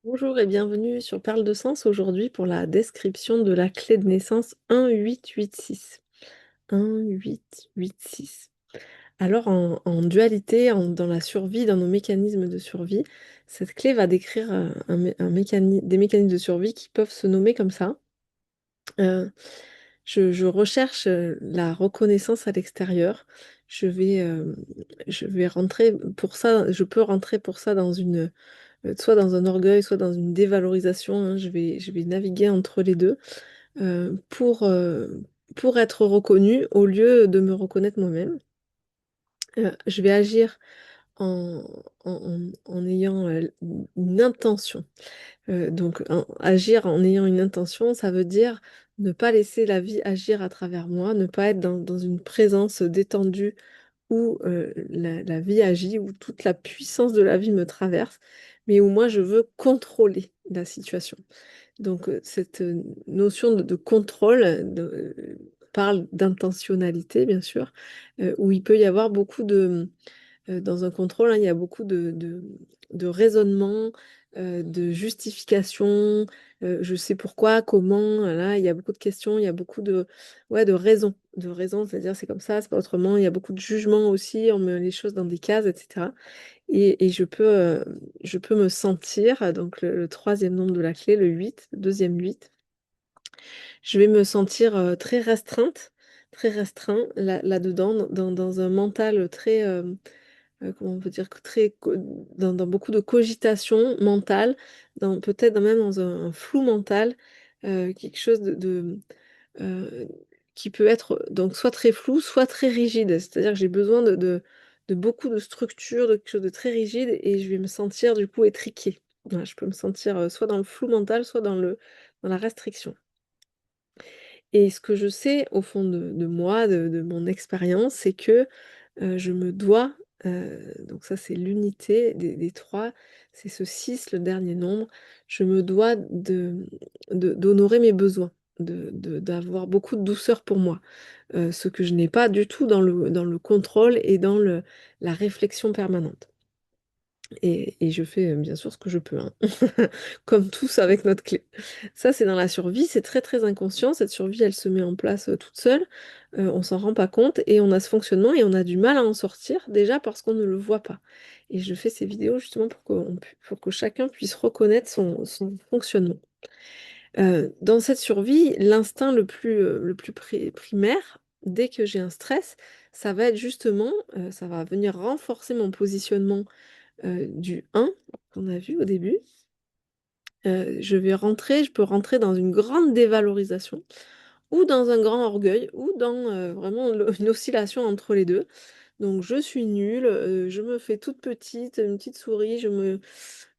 Bonjour et bienvenue sur Perle de Sens aujourd'hui pour la description de la clé de naissance 1886. 1886. Alors en dualité, dans la survie, dans nos mécanismes de survie, cette clé va décrire des mécanismes de survie qui peuvent se nommer comme ça. Euh, je recherche la reconnaissance à l'extérieur. Je vais, euh, je vais rentrer pour ça, je peux rentrer pour ça dans soit dans un orgueil, soit dans une dévalorisation, hein. Je vais naviguer entre les deux euh, pour, euh, pour être reconnue au lieu de me reconnaître moi-même. Je vais agir en, en ayant une intention. Agir en ayant une intention, ça veut dire ne pas laisser la vie agir à travers moi, ne pas être dans une présence détendue où la vie agit, où toute la puissance de la vie me traverse, mais où moi je veux contrôler la situation. Donc cette notion de contrôle parle d'intentionnalité, bien sûr, où il peut y avoir beaucoup dans un contrôle, hein, il y a beaucoup de raisonnement, de justification, je sais pourquoi, comment, là, il y a beaucoup de questions, il y a beaucoup ouais, de raison, c'est-à-dire c'est comme ça, c'est pas autrement, il y a beaucoup de jugement aussi, on met les choses dans des cases, etc. Et je peux me sentir, donc le troisième nombre de la clé, le 8, le deuxième 8, je vais me sentir très restreint là-dedans, dans un mental très, comment on peut dire, dans beaucoup de cogitation mentale, peut-être même dans un flou mental, quelque chose euh, qui peut être donc soit très flou, soit très rigide. C'est-à-dire que j'ai besoin de beaucoup de structure, de quelque chose de très rigide, et je vais me sentir du coup étriquée. Voilà, je peux me sentir soit dans le flou mental, soit dans la restriction. Et ce que je sais au fond de moi, de mon expérience, c'est que je me dois, donc ça c'est l'unité des trois, c'est ce 6 le dernier nombre, je me dois d'honorer mes besoins, d'avoir beaucoup de douceur pour moi, ce que je n'ai pas du tout dans le contrôle et dans la réflexion permanente. Et je fais bien sûr ce que je peux, hein. Comme tous avec notre clé. Ça, c'est dans la survie, c'est très très inconscient. Cette survie, elle se met en place toute seule. On s'en rend pas compte et on a ce fonctionnement et on a du mal à en sortir déjà parce qu'on ne le voit pas. Et je fais ces vidéos justement pour que chacun puisse reconnaître son fonctionnement. Dans cette survie, l'instinct le plus primaire, dès que j'ai un stress, ça va être justement, ça va venir renforcer mon positionnement du 1 qu'on a vu au début. Je peux rentrer dans une grande dévalorisation, ou dans un grand orgueil, ou dans vraiment une oscillation entre les deux. Donc je suis nulle, je me fais toute petite, une petite souris,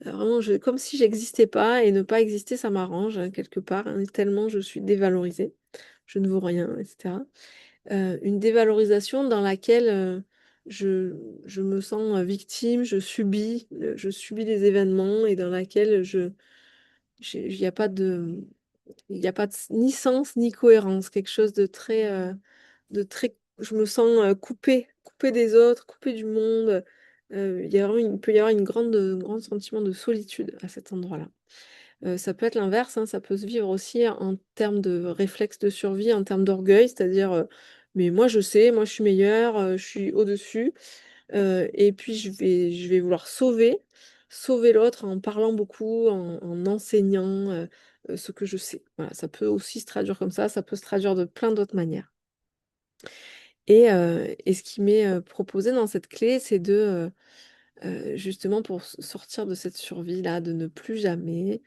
vraiment, comme si j'existais pas, et ne pas exister, ça m'arrange, hein, quelque part, hein, tellement je suis dévalorisée, je ne vaux rien, etc. Une dévalorisation dans laquelle je, je me sens victime, je subis des événements, et dans laquelle il n'y a pas il y a pas ni sens ni cohérence, quelque chose de très, je me sens coupée des autres, coupée du monde. Il peut y avoir un grand sentiment de solitude à cet endroit-là. Ça peut être l'inverse, hein, ça peut se vivre aussi en termes de réflexe de survie, en termes d'orgueil, c'est-à-dire, mais moi je sais, moi je suis meilleure, je suis au-dessus, et puis je vais vouloir sauver l'autre en parlant beaucoup, en enseignant ce que je sais. Voilà, ça peut aussi se traduire comme ça peut se traduire de plein d'autres manières. Et ce qui m'est proposé dans cette clé, c'est justement pour sortir de cette survie-là, de ne plus jamais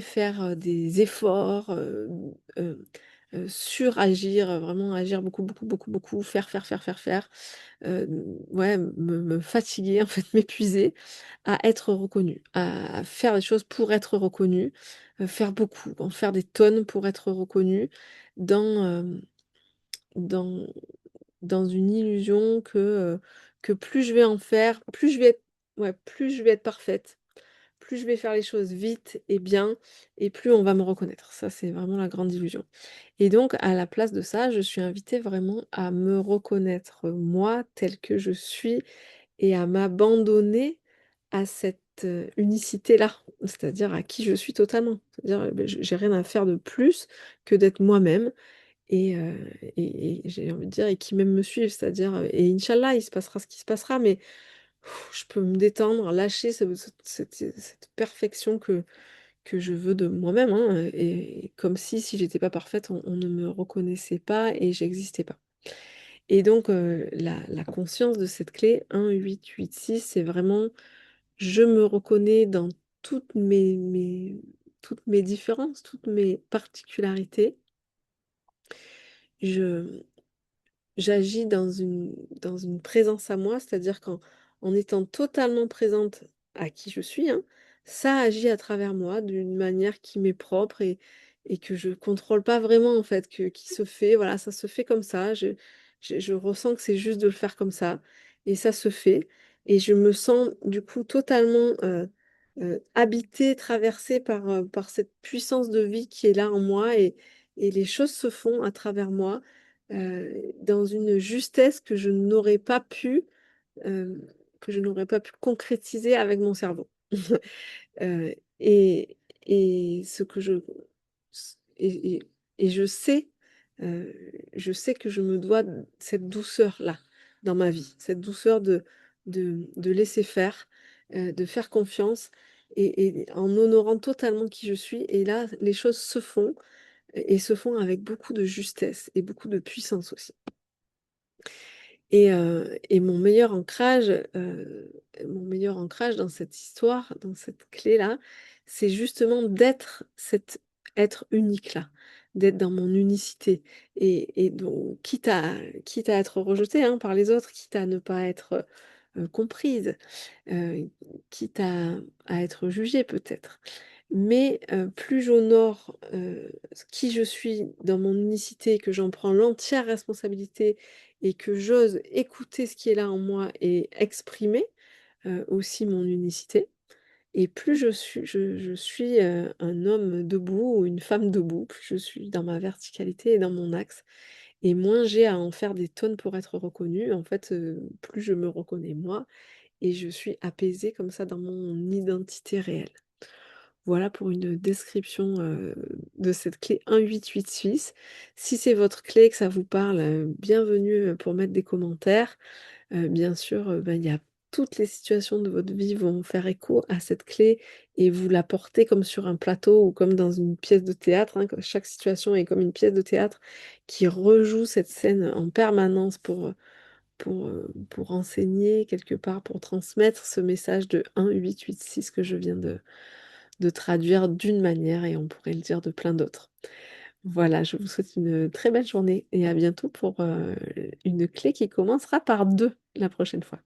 faire des efforts, suragir, vraiment agir beaucoup, beaucoup, beaucoup, beaucoup, faire, euh, ouais, me fatiguer, en fait, m'épuiser à être reconnue, à faire des choses pour être reconnue, faire beaucoup, en faire des tonnes pour être reconnue dans, dans, dans une illusion que plus je vais en faire, plus je vais être parfaite, plus je vais faire les choses vite et bien, et plus on va me reconnaître. Ça, c'est vraiment la grande illusion. Et donc, à la place de ça, je suis invitée vraiment à me reconnaître moi telle que je suis, et à m'abandonner à cette unicité-là, c'est-à-dire à qui je suis totalement. C'est-à-dire, j'ai rien à faire de plus que d'être moi-même et j'ai envie de dire, et qui même me suivent, c'est-à-dire, et Inch'Allah, il se passera ce qui se passera, mais je peux me détendre, lâcher cette perfection que je veux de moi-même, hein, et comme si j'étais pas parfaite, on ne me reconnaissait pas et j'existais pas. Et donc, la conscience de cette clé 1-8-8-6, c'est vraiment, je me reconnais dans toutes toutes mes différences, toutes mes particularités. Je, J'agis dans une présence à moi, c'est-à-dire en étant totalement présente à qui je suis, hein, ça agit à travers moi d'une manière qui m'est propre et que je contrôle pas vraiment en fait, qui se fait, voilà, ça se fait comme ça. Je ressens que c'est juste de le faire comme ça et ça se fait. Et je me sens du coup totalement habitée, traversée par cette puissance de vie qui est là en moi et les choses se font à travers moi dans une justesse que je n'aurais pas pu, euh, que je n'aurais pas pu concrétiser avec mon cerveau. Euh, et, et ce que je et, et- et euh, je sais que je me dois cette douceur-là dans ma vie, cette douceur de laisser faire, de faire confiance et en honorant totalement qui je suis. Et là, les choses se font et se font avec beaucoup de justesse et beaucoup de puissance aussi. Et mon meilleur ancrage dans cette histoire, dans cette clé-là, c'est justement d'être cet être unique-là, d'être dans mon unicité. Et donc, quitte à être rejetée hein, par les autres, quitte à ne pas être comprise, euh, quitte à être jugée peut-être. Mais plus j'honore qui je suis dans mon unicité, que j'en prends l'entière responsabilité et que j'ose écouter ce qui est là en moi et exprimer aussi mon unicité, et plus je suis un homme debout ou une femme debout, plus je suis dans ma verticalité et dans mon axe, et moins j'ai à en faire des tonnes pour être reconnue. En fait, plus je me reconnais moi et je suis apaisée comme ça dans mon identité réelle. Voilà pour une description de cette clé 1-8-8 suisse. Si c'est votre clé, que ça vous parle, bienvenue pour mettre des commentaires. Bien sûr, ben, il y a toutes les situations de votre vie vont faire écho à cette clé et vous la portez comme sur un plateau ou comme dans une pièce de théâtre, hein, chaque situation est comme une pièce de théâtre qui rejoue cette scène en permanence pour enseigner quelque part, pour transmettre ce message de 1-8-8-6 que je viens de traduire d'une manière et on pourrait le dire de plein d'autres. Voilà, je vous souhaite une très belle journée et à bientôt pour une clé qui commencera par 2 la prochaine fois.